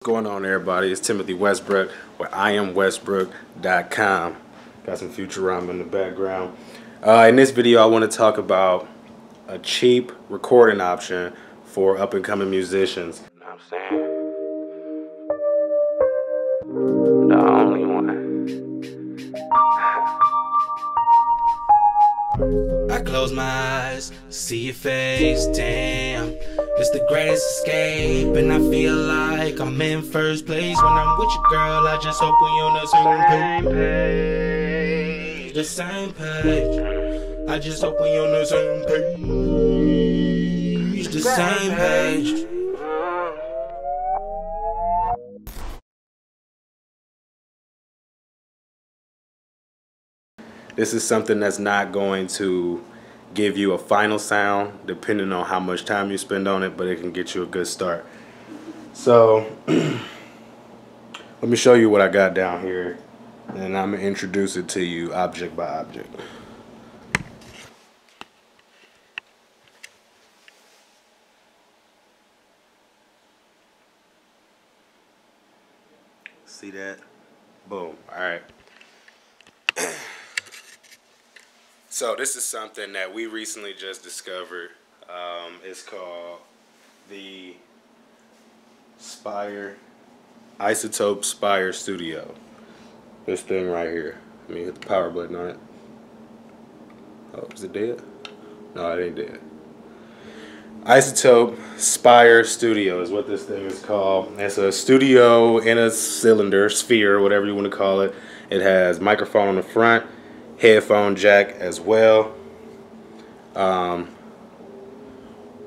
Going on, everybody? It's Timothy Westbrook with IamWestbrook.com. Got some Futurama in the background. In this video, I want to talk about a cheap recording option for up-and-coming musicians. You know what I'm saying? The only one. I close my eyes, see your face, damn. It's the greatest escape, and I feel like I'm in first place. When I'm with you, girl, I just hope we on the same page. The same page. I just hope we on the same page. The same page. This is something that's not going to give you a final sound depending on how much time you spend on it, but it can get you a good start. So let me show you what I got down here, and I'm gonna introduce it to you object by object. See that? Boom. All right. So this is something that we recently just discovered. It's called the Isotope Spire Studio. This thing right here. Let me hit the power button on it. Oh, is it dead? No, it ain't dead. Isotope Spire Studio is what this thing is called. It's a studio in a cylinder, sphere, whatever you want to call it. It has microphone on the front, headphone jack as well,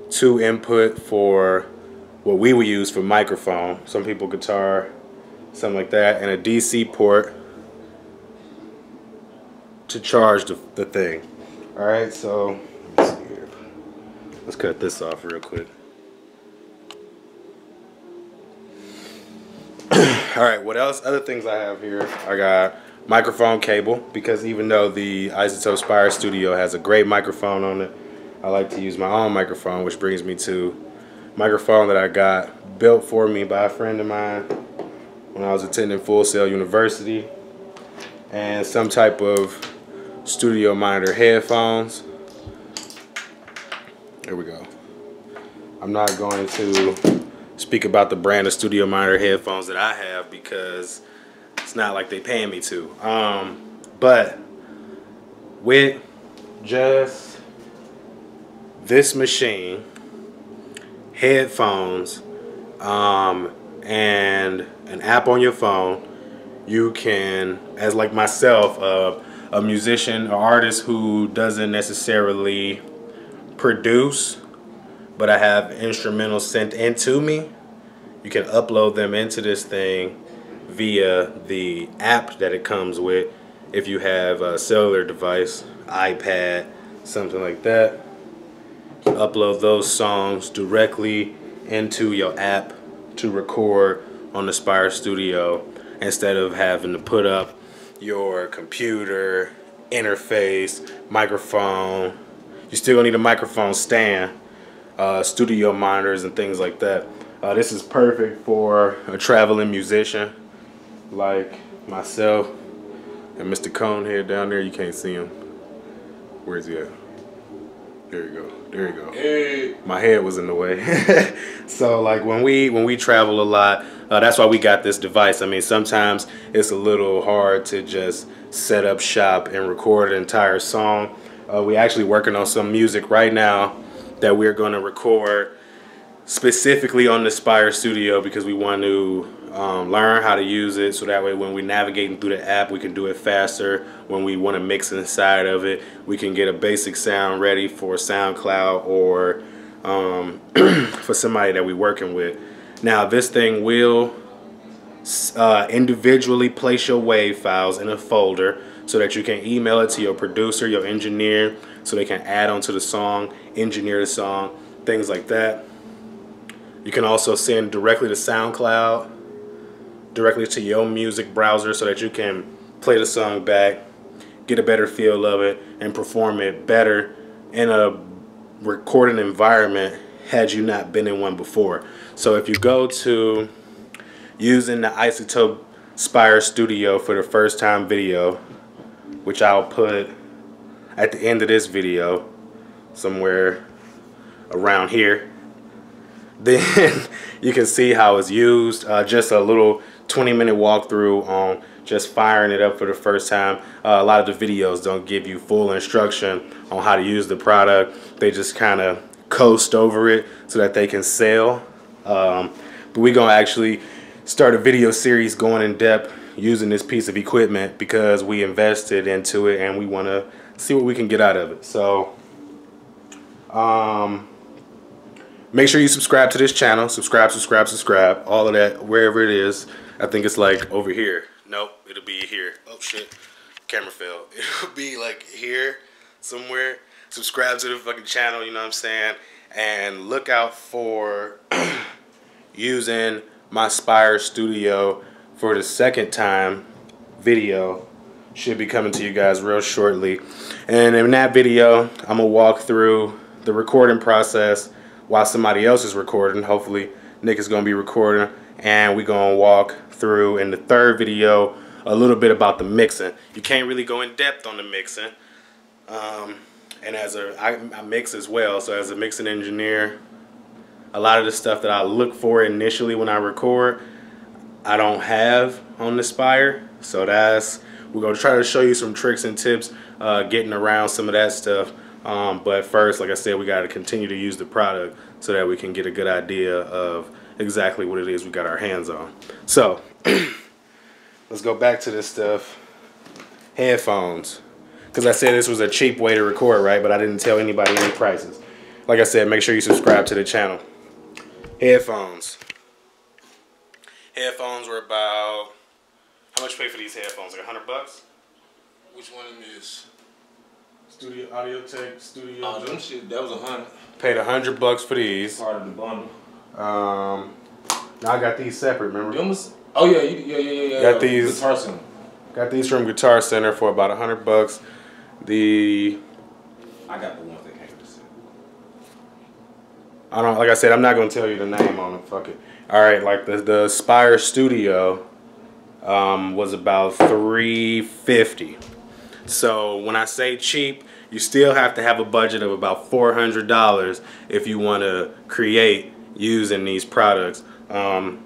2 input for what we would use for microphone, some people guitar, something like that, and a DC port to charge the thing. Alright, so let me see here. Let's cut this off real quick. Alright, what else? Other things I have here, I got microphone cable, because even though the Isotope Spire Studio has a great microphone on it, I like to use my own microphone, which brings me to a microphone that I got built for me by a friend of mine when I was attending Full Sail University, and some type of studio monitor headphones. There we go. I'm not going to speak about the brand of studio monitor headphones that I have because it's not like they paying me to. But with just this machine, headphones, and an app on your phone, you can, as like myself, a musician or artist who doesn't necessarily produce, but I have instrumentals sent into me, you can upload them into this thing via the app that it comes with. If you have a cellular device, iPad, something like that, you can upload those songs directly into your app to record on the Spire Studio instead of having to put up your computer, interface, microphone. You still gonna need a microphone stand, studio monitors and things like that. This is perfect for a traveling musician like myself and Mr. Conehead down there. You can't see him. Where's he at? There you go. There you go. Hey. My head was in the way. So like when we travel a lot, that's why we got this device. I mean, sometimes it's a little hard to just set up shop and record an entire song. We're actually working on some music right now that we're going to record specifically on the Spire Studio because we want to learn how to use it, so that way when we're navigating through the app we can do it faster. When we want to mix inside of it, we can get a basic sound ready for SoundCloud or for somebody that we're working with. Now this thing will individually place your WAV files in a folder so that you can email it to your producer, your engineer, so they can add onto the song, engineer the song, things like that. You can also send directly to SoundCloud, directly to your music browser, so that you can play the song back, get a better feel of it, and perform it better in a recording environment had you not been in one before. So if you go to using the Isotope Spire Studio for the first time video, which I'll put at the end of this video somewhere around here. Then you can see how it's used. Just a little 20-minute walkthrough on just firing it up for the first time. A lot of the videos don't give you full instruction on how to use the product. They just kind of coast over it so that they can sell. But we're gonna actually start a video series going in depth using this piece of equipment because we invested into it and we want to see what we can get out of it. So make sure you subscribe to this channel. Subscribe, all of that, wherever it is. I think it's like over here. Nope, it'll be here. Oh shit, camera fell. It'll be like here somewhere. Subscribe to the fucking channel, you know what I'm saying? And look out for using my Spire Studio for the second time video. Should be coming to you guys real shortly. And in that video, I'm gonna walk through the recording process while somebody else is recording. Hopefully Nick is gonna be recording, and we're gonna walk through in the third video a little bit about the mixing. You can't really go in depth on the mixing. And I mix as well, so as a mixing engineer, a lot of the stuff that I look for initially when I record, I don't have on the Spire. So we're gonna try to show you some tricks and tips getting around some of that stuff. But first, like I said, we gotta continue to use the product so that we can get a good idea of exactly what it is we got our hands on. So let's go back to this stuff. Headphones. Because I said this was a cheap way to record, right? But I didn't tell anybody any prices. Like I said, make sure you subscribe to the channel. Headphones. Headphones were about... How much you pay for these headphones? Like $100 bucks? Which one of them is? Studio Audio Tech Studio. Oh, them shit, that was $100. Paid $100 bucks for these. Part of the bundle. Now I got these separate, remember? Them was, oh yeah, yeah. Got these. Guitar Center. Got these from Guitar Center for about $100 bucks. I got the ones that came with the set. Like I said, I'm not gonna tell you the name on them. Fuck it. All right, like the Spire Studio was about $350. So when I say cheap, you still have to have a budget of about $400 if you want to create using these products. And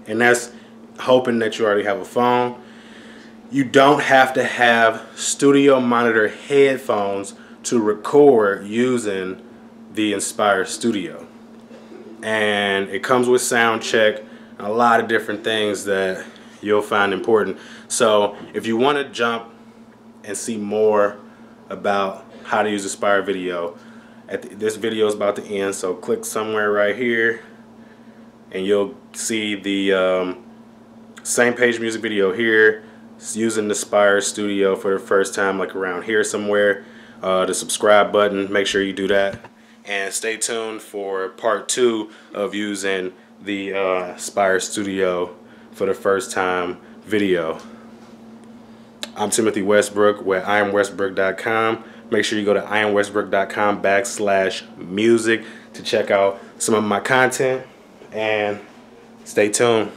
that's hoping that you already have a phone. You don't have to have studio monitor headphones to record using the Inspire Studio. And it comes with sound check, a lot of different things that you'll find important. So if you want to jump and see more about how to use Inspire video, this video is about to end, so click somewhere right here and you'll see the same page music video here. It's using the Spire Studio for the first time, like around here somewhere. The subscribe button, make sure you do that. And stay tuned for part 2 of using the Spire Studio for the first time video. I'm Timothy Westbrook with IamWestbrook.com. Make sure you go to IamWestbrook.com/music to check out some of my content. And stay tuned.